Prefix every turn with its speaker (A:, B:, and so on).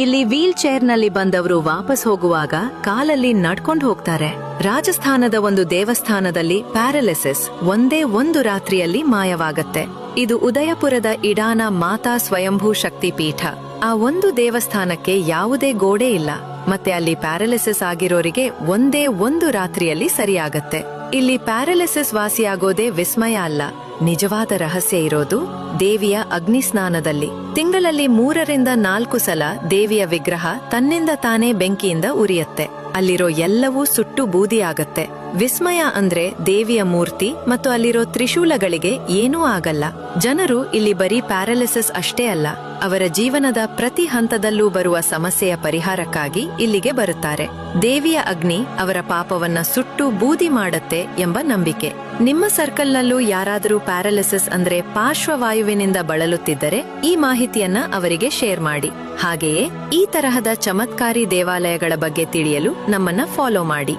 A: ಇಲ್ಲಿ ವೀಲ್ ಚೇರ್ನಲ್ಲಿ ಬಂದವರು ವಾಪಸ್ ಹೋಗುವಾಗ ಕಾಲಲ್ಲಿ ನಡ್ಕೊಂಡು ಹೋಗ್ತಾರೆ. ರಾಜಸ್ಥಾನದ ಒಂದು ದೇವಸ್ಥಾನದಲ್ಲಿ ಪ್ಯಾರಲಿಸಿಸ್ ಒಂದೇ ಒಂದು ರಾತ್ರಿಯಲ್ಲಿ ಮಾಯವಾಗತ್ತೆ. ಇದು ಉದಯಪುರದ ಇಡಾನ ಮಾತಾ ಸ್ವಯಂಭೂ ಶಕ್ತಿ ಪೀಠ. ಆ ಒಂದು ದೇವಸ್ಥಾನಕ್ಕೆ ಯಾವುದೇ ಗೋಡೆ ಇಲ್ಲ, ಮತ್ತೆ ಅಲ್ಲಿ ಪ್ಯಾರಲಿಸಿಸ್ ಆಗಿರೋರಿಗೆ ಒಂದೇ ಒಂದು ರಾತ್ರಿಯಲ್ಲಿ ಸರಿಯಾಗತ್ತೆ. ಇಲ್ಲಿ ಪ್ಯಾರಲಿಸಿಸ್ ವಾಸಿಯಾಗೋದೇ ವಿಸ್ಮಯ ಅಲ್ಲ, ನಿಜವಾದ ರಹಸ್ಯ ಇರೋದು ದೇವಿಯ ಅಗ್ನಿಸ್ನಾನದಲ್ಲಿ. ತಿಂಗಳಲ್ಲಿ 3ರಿಂದ 4 ಸಲ ದೇವಿಯ ವಿಗ್ರಹ ತನ್ನಿಂದ ತಾನೇ ಬೆಂಕಿಯಿಂದ ಉರಿಯತ್ತೆ. ಅಲ್ಲಿರೋ ಎಲ್ಲವೂ ಸುಟ್ಟು ಬೂದಿಯಾಗತ್ತೆ. ವಿಸ್ಮಯ ಅಂದ್ರೆ ದೇವಿಯ ಮೂರ್ತಿ ಮತ್ತು ಅಲ್ಲಿರೋ ತ್ರಿಶೂಲಗಳಿಗೆ ಏನೂ ಆಗಲ್ಲ. ಜನರು ಇಲ್ಲಿ ಬರೀ ಪ್ಯಾರಲಿಸಿಸ್ ಅಷ್ಟೇ ಅಲ್ಲ, ಅವರ ಜೀವನದ ಪ್ರತಿ ಹಂತದಲ್ಲೂ ಬರುವ ಸಮಸ್ಯೆಯ ಪರಿಹಾರಕ್ಕಾಗಿ ಇಲ್ಲಿಗೆ ಬರುತ್ತಾರೆ. ದೇವಿಯ ಅಗ್ನಿ ಅವರ ಪಾಪವನ್ನ ಸುಟ್ಟು ಬೂದಿ ಮಾಡತ್ತೆ ಎಂಬ ನಂಬಿಕೆ. ನಿಮ್ಮ ಸರ್ಕಲ್ನಲ್ಲೂ ಯಾರಾದರೂ ಪ್ಯಾರಲಿಸಿಸ್ ಅಂದ್ರೆ ಪಾರ್ಶ್ವವಾಯುವಿನಿಂದ ಬಳಲುತ್ತಿದ್ದರೆ ಈ ಮಾಹಿತಿಯನ್ನ ಅವರಿಗೆ ಶೇರ್ ಮಾಡಿ. ಹಾಗೆಯೇ ಈ ತರಹದ ಚಮತ್ಕಾರಿ ದೇವಾಲಯಗಳ ಬಗ್ಗೆ ತಿಳಿಯಲು ನಮ್ಮನ್ನ ಫಾಲೋ ಮಾಡಿ.